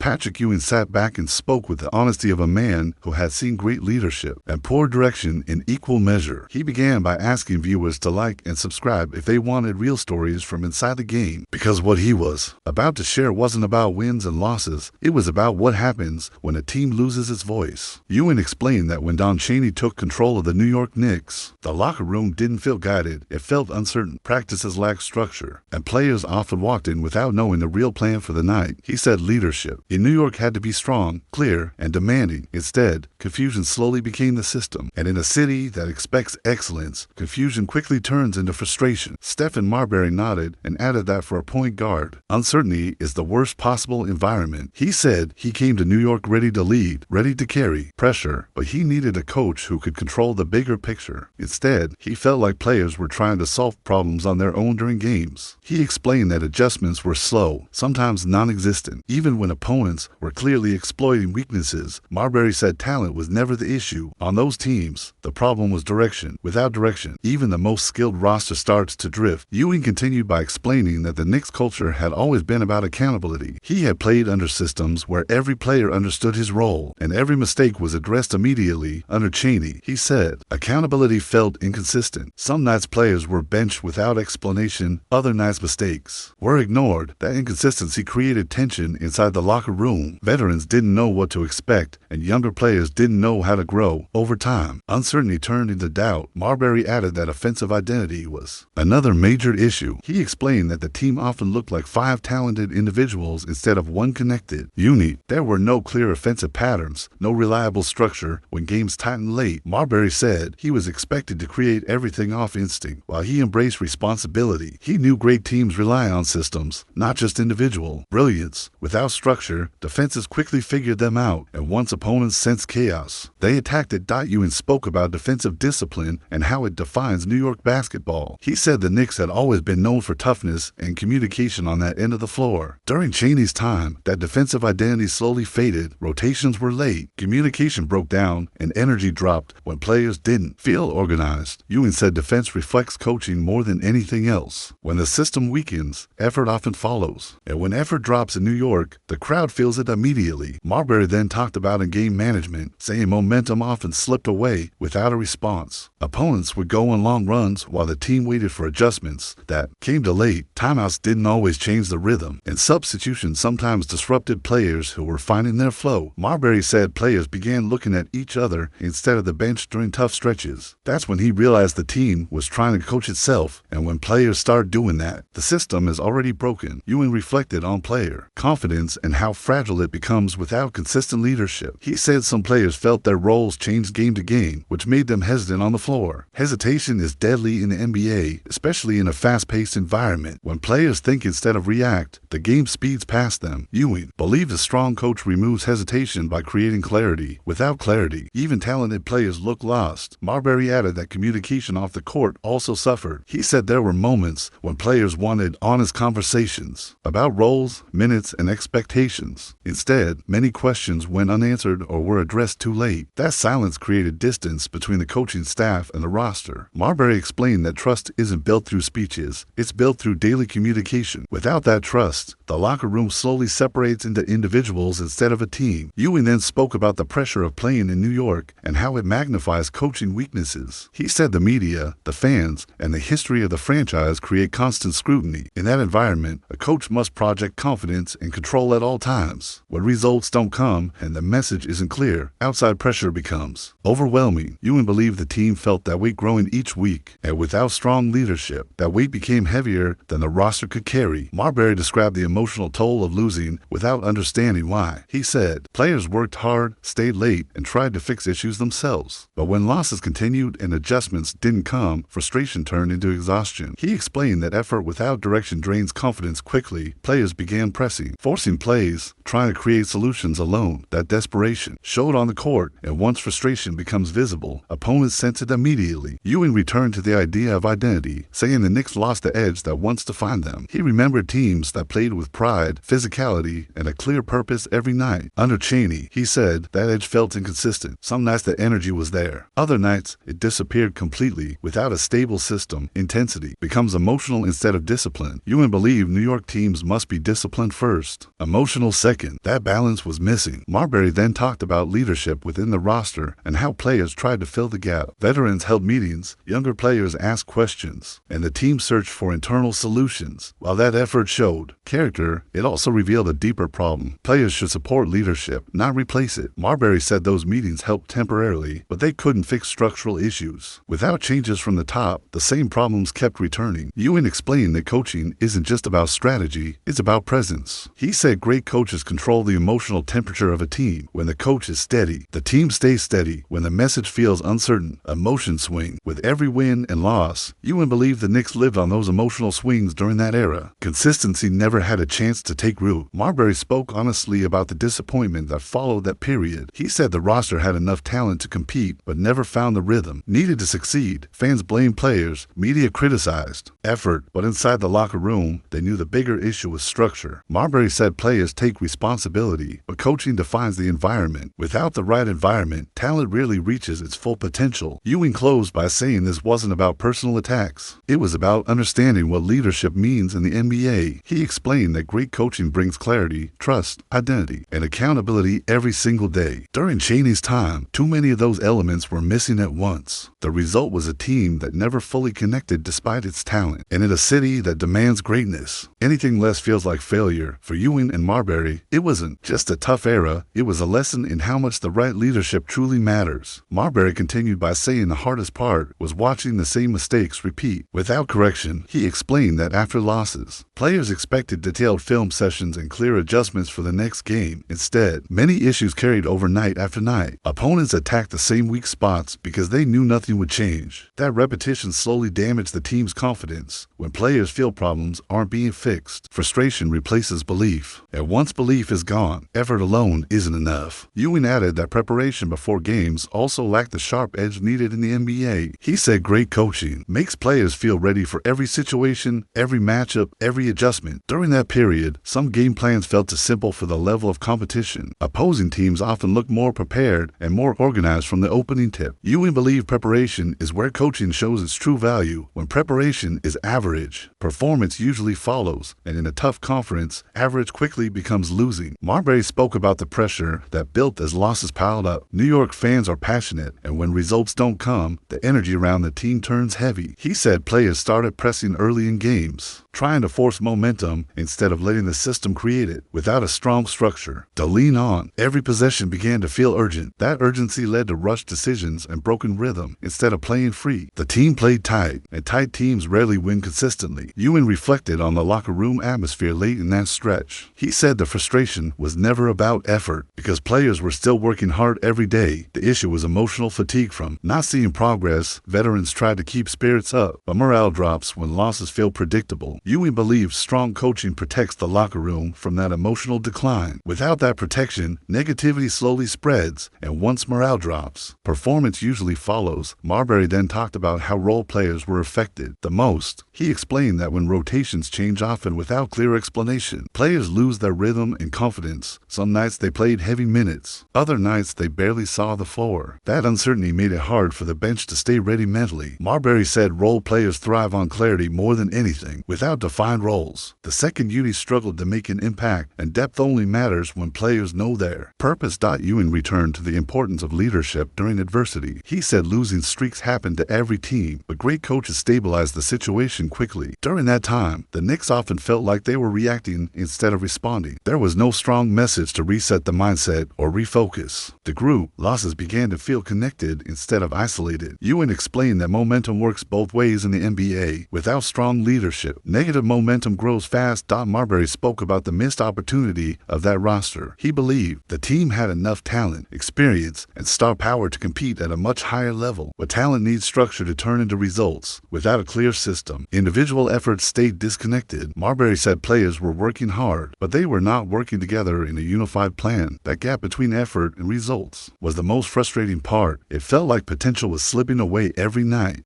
Patrick Ewing sat back and spoke with the honesty of a man who had seen great leadership and poor direction in equal measure. He began by asking viewers to like and subscribe if they wanted real stories from inside the game, because what he was about to share wasn't about wins and losses. It was about what happens when a team loses its voice. Ewing explained that when Don Chaney took control of the New York Knicks, the locker room didn't feel guided. It felt uncertain. Practices lacked structure, and players often walked in without knowing the real plan for the night. He said leadership in New York had to be strong, clear, and demanding. Instead, confusion slowly became the system. And in a city that expects excellence, confusion quickly turns into frustration. Stephon Marbury nodded and added that for a point guard, uncertainty is the worst possible environment. He said he came to New York ready to lead, ready to carry pressure, but he needed a coach who could control the bigger picture. Instead, he felt like players were trying to solve problems on their own during games. He explained that adjustments were slow, sometimes non-existent, even when opponents were clearly exploiting weaknesses. Marbury said talent was never the issue. On those teams, the problem was direction. Without direction, even the most skilled roster starts to drift. Ewing continued by explaining that the Knicks culture had always been about accountability. He had played under systems where every player understood his role, and every mistake was addressed immediately. Under Chaney, he said, accountability felt inconsistent. Some nights players were benched without explanation, other nights mistakes were ignored. That inconsistency created tension inside the locker room. Veterans didn't know what to expect, and younger players didn't know how to grow. Over time, uncertainty turned into doubt. Marbury added that offensive identity was another major issue. He explained that the team often looked like 5 talented individuals instead of one connected unit. There were no clear offensive patterns, no reliable structure. When games tightened late, Marbury said he was expected to create everything off instinct. While he embraced responsibility, he knew great teams rely on systems, not just individual brilliance. Without structure, defenses quickly figured them out, and once opponents sensed chaos, they attacked it. Ewing spoke about defensive discipline and how it defines New York basketball. He said the Knicks had always been known for toughness and communication on that end of the floor. During Chaney's time, that defensive identity slowly faded. Rotations were late, communication broke down, and energy dropped when players didn't feel organized. Ewing said defense reflects coaching more than anything else. When the system weakens, effort often follows. And when effort drops in New York, the crowd feels it immediately. Marbury then talked about in-game management, saying momentum often slipped away without a response. Opponents would go on long runs while the team waited for adjustments that came too late. Timeouts didn't always change the rhythm, and substitutions sometimes disrupted players who were finding their flow. Marbury said players began looking at each other instead of the bench during tough stretches. That's when he realized the team was trying to coach itself, and when players start doing that, the system is already broken. Ewing reflected on player confidence and how fragile it becomes without consistent leadership. He said some players felt their roles changed game to game, which made them hesitant on the floor. Hesitation is deadly in the NBA, especially in a fast-paced environment. When players think instead of react, the game speeds past them. Ewing believed a strong coach removes hesitation by creating clarity. Without clarity, even talented players look lost. Marbury added that communication off the court also suffered. He said there were moments when players wanted honest conversations about roles, minutes, and expectations. Instead, many questions went unanswered or were addressed too late. That silence created distance between the coaching staff and the roster. Marbury explained that trust isn't built through speeches, it's built through daily communication. Without that trust, the locker room slowly separates into individuals instead of a team. Ewing then spoke about the pressure of playing in New York and how it magnifies coaching weaknesses. He said the media, the fans, and the history of the franchise create constant scrutiny. In that environment, a coach must project confidence and control at all times. When results don't come and the message isn't clear, outside pressure becomes overwhelming. Ewing believed the team felt that weight growing each week, and without strong leadership, that weight became heavier than the roster could carry. Marbury described the emotional toll of losing without understanding why. He said, players worked hard, stayed late, and tried to fix issues themselves. But when losses continued and adjustments didn't come, frustration turned into exhaustion. He explained that effort without direction drains confidence quickly. Players began pressing, forcing plays, trying to create solutions alone. That desperation showed on the court, and once frustration becomes visible, opponents sense it immediately. Ewing returned to the idea of identity, saying the Knicks lost the edge that once defined them. He remembered teams that played with pride, physicality, and a clear purpose every night. Under Chaney, he said that edge felt inconsistent. Some nights the energy was there. Other nights, it disappeared completely. Without a stable system, intensity becomes emotional instead of discipline. Ewing believed New York teams must be disciplined first. Emotional second. That balance was missing. Marbury then talked about leadership within the roster and how players tried to fill the gap. Veterans held meetings, younger players asked questions, and the team searched for internal solutions. While that effort showed character, it also revealed a deeper problem. Players should support leadership, not replace it. Marbury said those meetings helped temporarily, but they couldn't fix structural issues. Without changes from the top, the same problems kept returning. Ewing explained that coaching isn't just about strategy, it's about presence. He said great coaches control the emotional temperature of a team. When the coach is steady, the team stays steady. When the message feels uncertain, emotions swing. With every win and loss, Ewing believed the Knicks lived on those emotional swings during that era. Consistency never had a chance to take root. Marbury spoke honestly about the disappointment that followed that period. He said the roster had enough talent to compete, but never found the rhythm needed to succeed. Fans blamed players, media criticized effort, but inside the locker room, they knew the bigger issue was structure. Marbury said players take responsibility, but coaching defines the environment. Without the right environment, talent rarely reaches its full potential. Ewing closed by saying this wasn't about personal attacks. It was about understanding what leadership means in the NBA. He explained that great coaching brings clarity, trust, identity, and accountability every single day. During Chaney's time, too many of those elements were missing at once. The result was a team that never fully connected despite its talent. And in a city that demands greatness, anything less feels like failure. For Ewing and Marbury, it wasn't just a tough era, it was a lesson in how much the right leadership truly matters. Marbury continued by saying the hardest part was watching the same mistakes repeat. Without correction, he explained that after losses, players expected detailed film sessions and clear adjustments for the next game. Instead, many issues carried over night after night. Opponents attacked the same weak spots because they knew nothing would change. That repetition slowly damaged the team's confidence. When players feel problems aren't being fixed, frustration replaces belief. And once belief is gone, effort alone isn't enough. Ewing added that preparation before games also lacked the sharp edge needed in the NBA. He said great coaching makes players feel ready for every situation, every matchup, every adjustment. During that period, some game plans felt too simple for the level of competition. Opposing teams often looked more prepared and more organized from the opening tip. Ewing believed preparation is where coaching shows its true value. When preparation is average, performance usually follows, and in a tough conference, average quickly becomes losing. Marbury spoke about the pressure that built as losses piled up. New York fans are passionate, and when results don't come, the energy around the team turns heavy. He said players started pressing early in games, trying to force momentum instead of letting the system create it. Without a strong structure to lean on, every possession began to feel urgent. That urgency led to rushed decisions and broken rhythm. Instead of playing free, the team played tight, and tight teams rarely win consistently. Ewing reflected on the locker room atmosphere late in that stretch. He said the frustration was never about effort because players were still working hard every day. The issue was emotional fatigue from not seeing progress. Veterans tried to keep spirits up, but morale drops when losses feel predictable. Ewing believes strong coaching protects the locker room from that emotional decline. Without that protection, negativity slowly spreads, and once morale drops, performance usually follows. Marbury then talked about how role players were affected the most. He explained that when rotations change often without clear explanation, players lose their rhythm and confidence. Some nights they played heavy minutes, other nights they barely saw the floor. That uncertainty made it hard for the bench to stay ready mentally. Marbury said role players thrive on clarity more than anything. Without defined roles, the second unit struggled to make an impact, and depth only matters when players know their purpose. Ewing returned to the importance of leadership during adversity. He said losing streaks happen to every team, but great coaches stabilize the situation quickly. During that time, the Knicks often felt like they were reacting instead of responding. There was no strong message to reset the mindset or refocus. The group losses began to feel connected instead of isolated. Ewing explained that momentum works both ways in the NBA. Without strong leadership, negative momentum grows fast. Marbury spoke about the missed opportunity of that roster. He believed the team had enough talent, experience, and star power to compete at a much higher level, but talent needs structure to turn into results. Without a clear system, individual efforts stayed disconnected. Marbury said players were working hard, but they were not working together in a unified plan. That gap between effort and results was the most frustrating part. It felt like potential was slipping away every night.